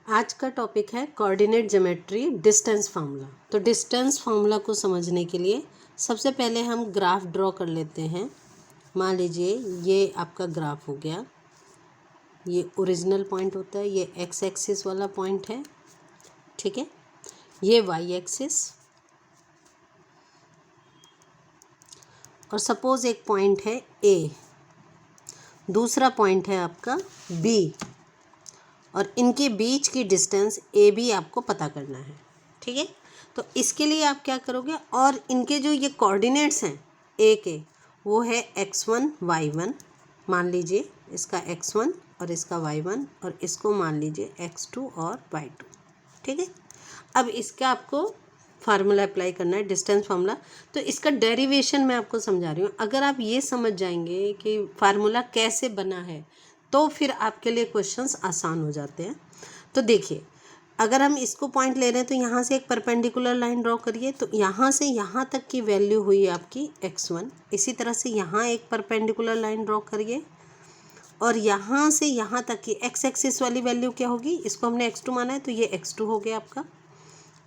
आज का टॉपिक है कोऑर्डिनेट ज्योमेट्री डिस्टेंस फार्मूला। तो डिस्टेंस फार्मूला को समझने के लिए सबसे पहले हम ग्राफ ड्रॉ कर लेते हैं। मान लीजिए ये आपका ग्राफ हो गया, ये ओरिजिनल पॉइंट होता है, ये एक्स एक्सिस वाला पॉइंट है, ठीक है। ये वाई एक्सिस, और सपोज एक पॉइंट है ए, दूसरा पॉइंट है आपका बी, और इनके बीच की डिस्टेंस ए बी आपको पता करना है, ठीक है। तो इसके लिए आप क्या करोगे, और इनके जो ये कोऑर्डिनेट्स हैं ए के, वो है x1 y1, मान लीजिए इसका x1 और इसका y1, और इसको मान लीजिए x2 और y2, ठीक है। अब इसका आपको फार्मूला अप्लाई करना है, डिस्टेंस फार्मूला। तो इसका डेरिवेशन मैं आपको समझा रही हूँ। अगर आप ये समझ जाएंगे कि फार्मूला कैसे बना है तो फिर आपके लिए क्वेश्चंस आसान हो जाते हैं। तो देखिए, अगर हम इसको पॉइंट ले रहे हैं तो यहाँ से एक परपेंडिकुलर लाइन ड्रॉ करिए। तो यहाँ से यहाँ तक की वैल्यू हुई आपकी x1। इसी तरह से यहाँ एक परपेंडिकुलर लाइन ड्रॉ करिए, और यहाँ से यहाँ तक की x एक्सिस वाली वैल्यू क्या होगी, इसको हमने x2 माना है तो ये x2 हो गया आपका।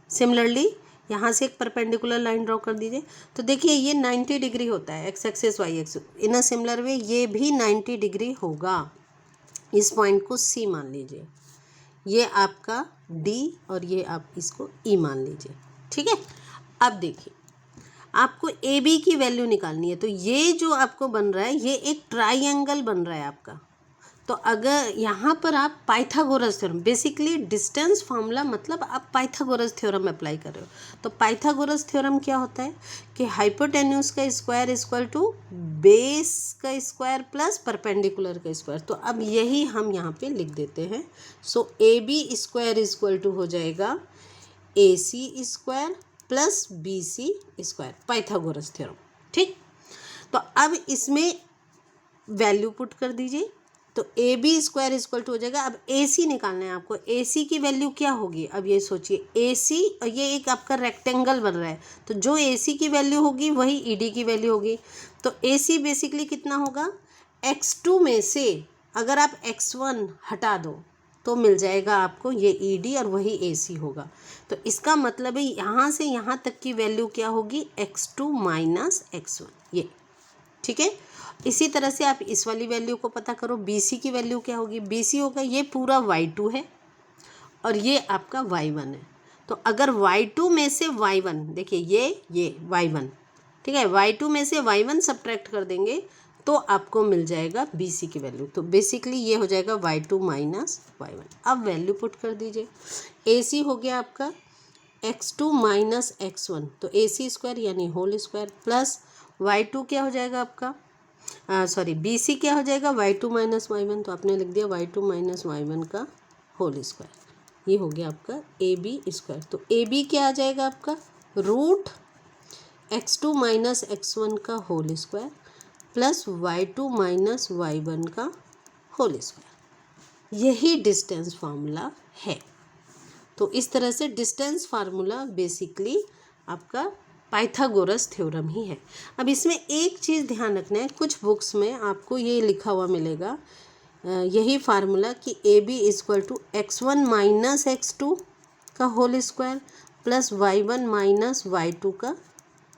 सिमिलरली यहाँ से एक परपेंडिकुलर लाइन ड्रॉ कर दीजिए। तो देखिए ये 90 डिग्री होता है, x axis y axis. In a similar वे ये भी 90 डिग्री होगा। इस पॉइंट को C मान लीजिए, ये आपका D, और ये आप इसको E मान लीजिए, ठीक है। अब देखिए, आपको AB की वैल्यू निकालनी है। तो ये जो आपको बन रहा है ये एक ट्राइंगल बन रहा है आपका। तो अगर यहाँ पर आप Pythagoras theorem, basically distance formula मतलब आप पाइथागोरस थ्योरम अप्लाई कर रहे हो। तो पाइथागोरस थ्योरम क्या होता है कि हाइपोटेन्यूज का स्क्वायर इक्वल टू बेस का स्क्वायर प्लस परपेंडिकुलर का स्क्वायर। तो अब यही हम यहाँ पे लिख देते हैं। So A B square equal to हो जाएगा A C square plus B C square, Pythagoras theorem, ठीक। तो अब इसमें वैल्यू पुट कर दीजिए। तो A B square equal to हो जाएगा। अब ए सी निकालना है आपको। ए सी की वैल्यू क्या होगी, अब ये सोचिए, ए सी, और ये एक आपका रेक्टेंगल बन रहा है, तो जो ए सी की वैल्यू होगी वही ई डी की वैल्यू होगी। तो ए सी बेसिकली कितना होगा, x2 में से अगर आप x1 हटा दो तो मिल जाएगा आपको ये ई डी, और वही ए सी होगा। तो इसका मतलब है यहाँ से यहाँ तक की वैल्यू क्या होगी, x2 माइनस x1, ये, ठीक है। इसी तरह से आप इस वाली वैल्यू को पता करो, BC की वैल्यू क्या होगी, BC होगा ये पूरा y2 है और ये आपका y1 है। तो अगर y2 में से y1, देखिए ये y1, ठीक है, y2 में से y1 सब्ट्रैक्ट कर देंगे तो आपको मिल जाएगा BC की वैल्यू। तो बेसिकली ये हो जाएगा y2 माइनस y1। अब वैल्यू पुट कर दीजिए। AC हो गया आपका x2 माइनस x1, तो AC स्क्वायर यानी होल स्क्वायर, प्लस y2 क्या हो जाएगा आपका, BC क्या हो जाएगा, y2 माइनस y1, तो आपने लिख दिया y2 माइनस y1 का होल स्क्वायर। ये हो गया आपका AB स्क्वायर। तो AB क्या आ जाएगा आपका, रूट x2 माइनस x1 का whole square plus y2 minus y1 का होल स्क्वायर। यही डिस्टेंस फार्मूला है। तो इस तरह से डिस्टेंस फार्मूला बेसिकली आपका पाइथागोरस थ्योरम ही है। अब इसमें एक चीज़ ध्यान रखना है, कुछ बुक्स में आपको ये लिखा हुआ मिलेगा यही फार्मूला कि A B equal to x1 minus x2 का whole square plus y1 minus y2 का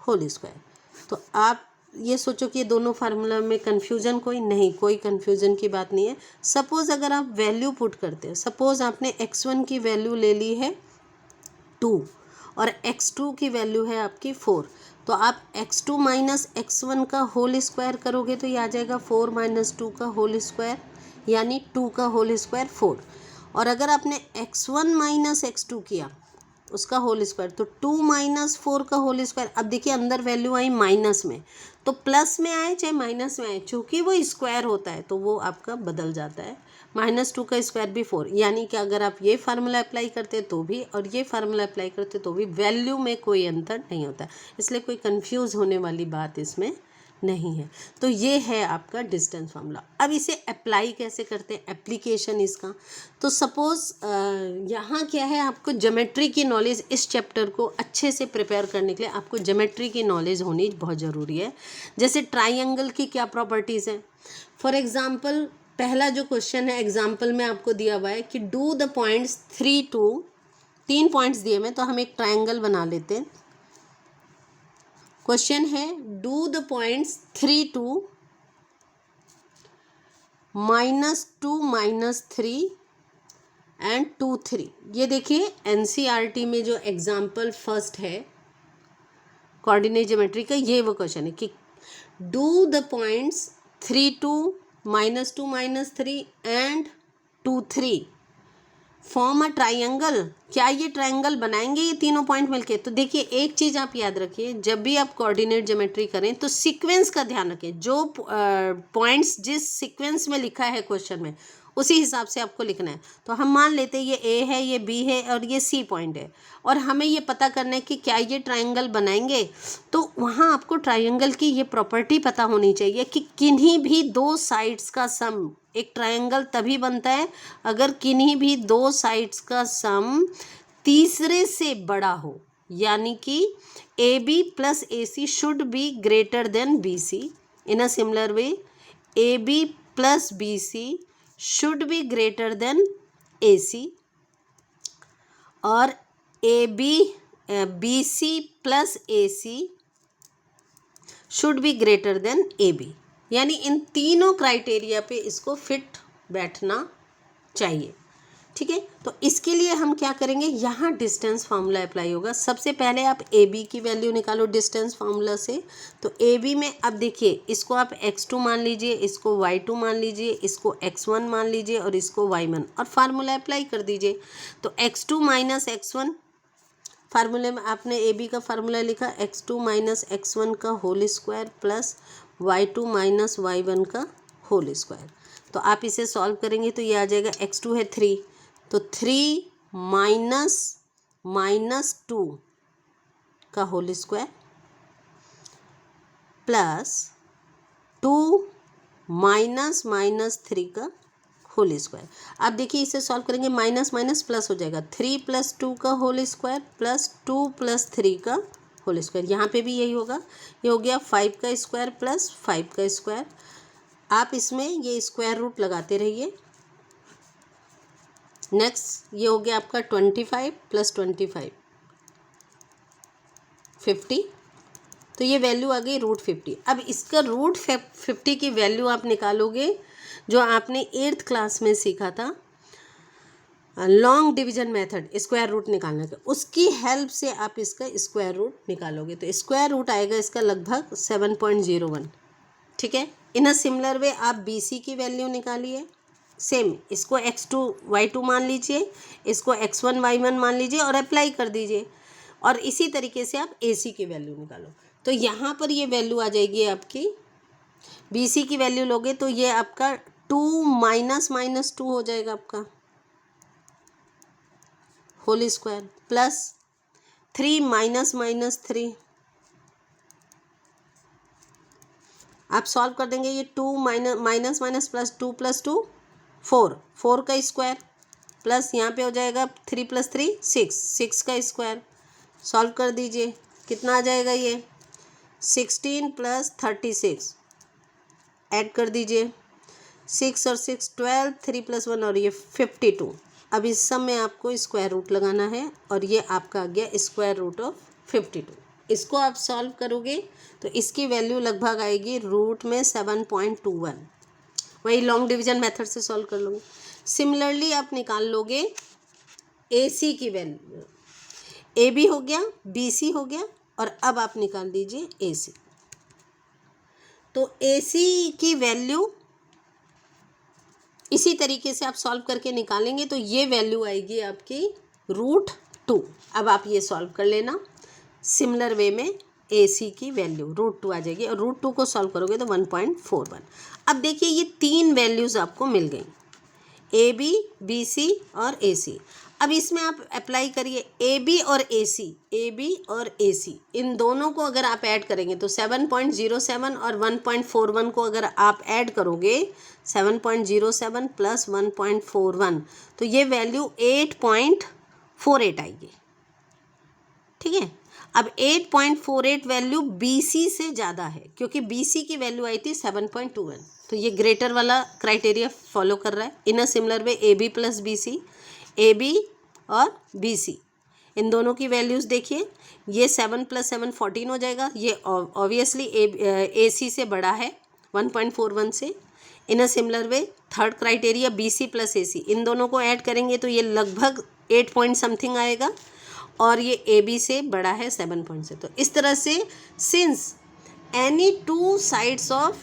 होल स्क्वायर। तो आप ये सोचो कि ये दोनों फार्मूला में कन्फ्यूज़न कोई नहीं, कोई कन्फ्यूज़न की बात नहीं है। सपोज़ अगर आप वैल्यू पुट करते हैं, सपोज़ आपने x1 की वैल्यू ले ली है 2 और x2 की वैल्यू है आपकी 4, तो आप x2 माइनस x1 का होल स्क्वायर करोगे तो ये आ जाएगा 4 माइनस 2 का होल स्क्वायर, यानी 2 का होल स्क्वायर 4। और अगर आपने x1 माइनस x2 किया उसका होल स्क्वायर, तो 2 माइनस 4 का होल स्क्वायर। अब देखिए अंदर वैल्यू आई माइनस में, तो प्लस में आए चाहे माइनस में आए, चूँकि वो स्क्वायर होता है तो वो आपका बदल जाता है। -2 का स्क्वायर भी 4, यानी कि अगर आप ये फार्मूला अप्लाई करते तो भी और ये फार्मूला अप्लाई करते तो भी वैल्यू में कोई अंतर नहीं होता, इसलिए कोई कंफ्यूज होने वाली बात इसमें नहीं है। तो ये है आपका डिस्टेंस फार्मूला। अब इसे अप्लाई कैसे करते हैं, एप्लीकेशन इसका। तो सपोज़ यहाँ क्या है, आपको ज्योमेट्री की नॉलेज, इस चैप्टर को अच्छे से प्रिपेयर करने के लिए आपको ज्योमेट्री की नॉलेज होनी बहुत ज़रूरी है। जैसे ट्राइंगल की क्या प्रॉपर्टीज़ हैं, फॉर एग्ज़ाम्पल पहला जो क्वेश्चन है एग्जाम्पल में आपको दिया हुआ है कि do the points 3 to 3 points दिए हुए, तो हम एक ट्रायंगल बना लेते हैं। क्वेश्चन है do the points 3 to -2 -3 and 2 3। ये देखिए एनसीईआरटी में जो एग्जाम्पल फर्स्ट है कोऑर्डिनेट ज्योमेट्री का, ये वो क्वेश्चन है कि do the points 3 to -2 -3 and 2 3 form a triangle. क्या ये ट्राइंगल बनाएंगे ये तीनों पॉइंट मिलके? तो देखिए एक चीज़ आप याद रखिए, जब भी आप कोऑर्डिनेट ज्योमेट्री करें तो सीक्वेंस का ध्यान रखें। जो पॉइंट्स जिस सीक्वेंस में लिखा है क्वेश्चन में उसी हिसाब से आपको लिखना है। तो हम मान लेते हैं ये ए है, ये बी है और ये सी पॉइंट है, और हमें ये पता करना है कि क्या ये ट्राइंगल बनाएंगे। तो वहाँ आपको ट्राइंगल की ये प्रॉपर्टी पता होनी चाहिए कि किन्हीं भी दो साइड्स का सम, एक ट्रायंगल तभी बनता है अगर किन्हीं भी दो साइड्स का सम तीसरे से बड़ा हो, यानी कि A B plus A C should be greater than B C. In a similar way A B plus B C should be greater than A C, और A B C plus A C should be greater than A B. यानी इन तीनों criteria पे इसको fit बैठना चाहिए। ठीक है, तो इसके लिए हम क्या करेंगे, यहाँ डिस्टेंस फार्मूला अप्लाई होगा। सबसे पहले आप ए बी की वैल्यू निकालो डिस्टेंस फार्मूला से। तो ए बी में अब देखिए इसको आप x2 मान लीजिए, इसको y2 मान लीजिए, इसको x1 मान लीजिए और इसको y1, और फार्मूला अप्लाई कर दीजिए। तो x2 माइनस x1, फार्मूले में आपने ए बी का फार्मूला लिखा x2 माइनस x1 का whole square plus y2 minus y1 का होल स्क्वायर। तो आप इसे सॉल्व करेंगे तो ये आ जाएगा x2 है 3, तो 3 माइनस 2 का होल स्क्वायर प्लस 2 माइनस 3 का होल स्क्वायर। अब देखिए इसे सॉल्व करेंगे, माइनस माइनस प्लस हो जाएगा, 3 + 2 का होल स्क्वायर प्लस 2 + 3 का होल स्क्वायर। यहाँ पे भी यही होगा, ये हो गया 5 का स्क्वायर प्लस 5 का स्क्वायर। आप इसमें ये स्क्वायर रूट लगाते रहिए। नेक्स्ट ये हो गया आपका 25 + 25 50, तो ये वैल्यू आ गई √50। अब इसका √50 की वैल्यू आप निकालोगे जो आपने 8th क्लास में सीखा था, long division method, square root निकालने का, उसकी हेल्प से आप इसका स्क्वायर रूट निकालोगे। तो स्क्वायर रूट आएगा इसका लगभग 7.01। ठीक है, इन अ सिमिलर वे आप बी सी की वैल्यू निकालिए। सेम इसको x2 y2 मान लीजिए, इसको x1 y1 मान लीजिए और अप्लाई कर दीजिए, और इसी तरीके से आप ए सी की वैल्यू निकालो। तो यहाँ पर ये वैल्यू आ जाएगी आपकी, बी सी की वैल्यू लोगे तो ये आपका 2 माइनस 2 हो जाएगा आपका होल स्क्वायर प्लस 3 माइनस 3। आप सॉल्व कर देंगे, ये 2 माइनस प्लस 2 + 2 4 का स्क्वायर प्लस यहाँ पे हो जाएगा 3 + 3 6 का स्क्वायर। सॉल्व कर दीजिए, कितना आ जाएगा ये 16 + 36, ऐड कर दीजिए 6 और 6 12, 3 + 1 और ये 52। अब इस सब में आपको स्क्वायर रूट लगाना है और ये आपका आ गया स्क्वायर रूट ऑफ 52। इसको आप सॉल्व करोगे तो इसकी वैल्यू लगभग आएगी रूट में 7.21। वही लॉन्ग डिवीजन मेथड से सॉल्व कर लोगे। सिमिलरली आप निकाल लोगे ए सी की वैल्यू, ए बी हो गया, बी सी हो गया, और अब आप निकाल दीजिए ए सी। तो ए सी की वैल्यू इसी तरीके से आप सॉल्व करके निकालेंगे तो ये वैल्यू आएगी आपकी √2। अब आप ये सॉल्व कर लेना सिमिलर वे में, ए सी की वैल्यू √2 आ जाएगी और √2 को सॉल्व करोगे तो 1.41। अब देखिए ये तीन वैल्यूज़ आपको मिल गई, ए बी, बी सी और ए सी। अब इसमें आप अप्लाई करिए ए बी और ए सी, इन दोनों को अगर आप ऐड करेंगे तो 7.07 और 1.41 को अगर आप ऐड करोगे 7.07 + 1.41 तो ये वैल्यू 8.48 आएगी। ठीक है, अब 8.48 वैल्यू BC से ज़्यादा है, क्योंकि BC की वैल्यू आई थी 7.21, तो ये ग्रेटर वाला क्राइटेरिया फॉलो कर रहा है। In a similar way AB plus BC, AB और BC इन दोनों की वैल्यूज़ देखिए, ये 7 + 7 14 हो जाएगा। ये ऑब्वियसली AC से बड़ा है 1.41 से। In a similar way third criteria BC plus AC, इन दोनों को ऐड करेंगे तो ये लगभग 8 पॉइंट समथिंग आएगा, और ये AB से बड़ा है 7 पॉइंट से। तो इस तरह से since any two sides of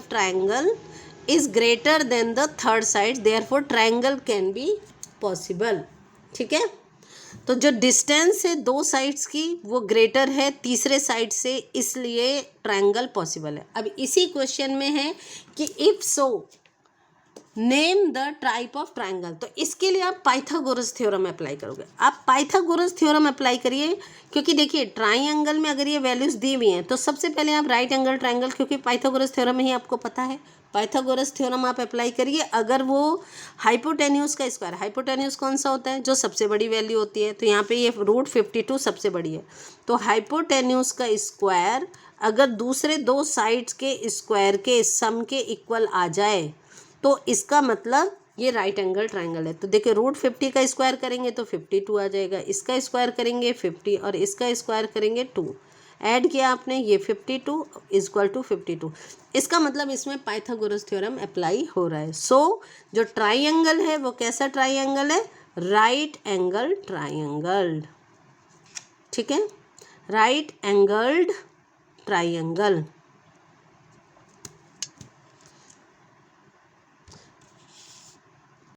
triangle is greater than the third side, therefore triangle can be possible. ठीक है, तो जो डिस्टेंस है दो साइड्स की वो ग्रेटर है तीसरे साइड से, इसलिए ट्रायंगल पॉसिबल है। अब इसी क्वेश्चन में है कि if so name the type of triangle, तो इसके लिए आप पाइथागोरस थ्योरम अप्लाई करोगे। आप पाइथागोरस थ्योरम अप्लाई करिए, क्योंकि देखिए ट्रायंगल में अगर ये वैल्यूज दी हुई हैं तो सबसे पहले आप राइट एंगल ट्रायंगल, क्योंकि पाइथागोरस थ्योरम में ही आपको पता है, पाइथागोरस थ्योरम आप अप्लाई करिए। अगर वो हाइपोटेन्यूज का स्क्वायर, हाइपोटेन्यूज कौन सा होता है, जो सबसे बड़ी वैल्यू होती है, तो यहाँ पे ये √52 सबसे बड़ी है, तो हाइपोटेन्यूज का स्क्वायर अगर दूसरे दो साइड्स के स्क्वायर के सम के इक्वल आ जाए तो इसका मतलब ये राइट एंगल ट्रायंगल है। तो देखिए √50 का स्क्वायर करेंगे तो 52 आ जाएगा, इसका स्क्वायर करेंगे 50 और इसका स्क्वायर करेंगे 2, ऐड किया आपने, ये 52 = 52। इसका मतलब इसमें पाइथागोरस थ्योरम अप्लाई हो रहा है। सो जो ट्रायंगल है वो कैसा ट्रायंगल है, राइट एंगल ट्रायंगल। ठीक है, राइट एंगल्ड ट्रायंगल।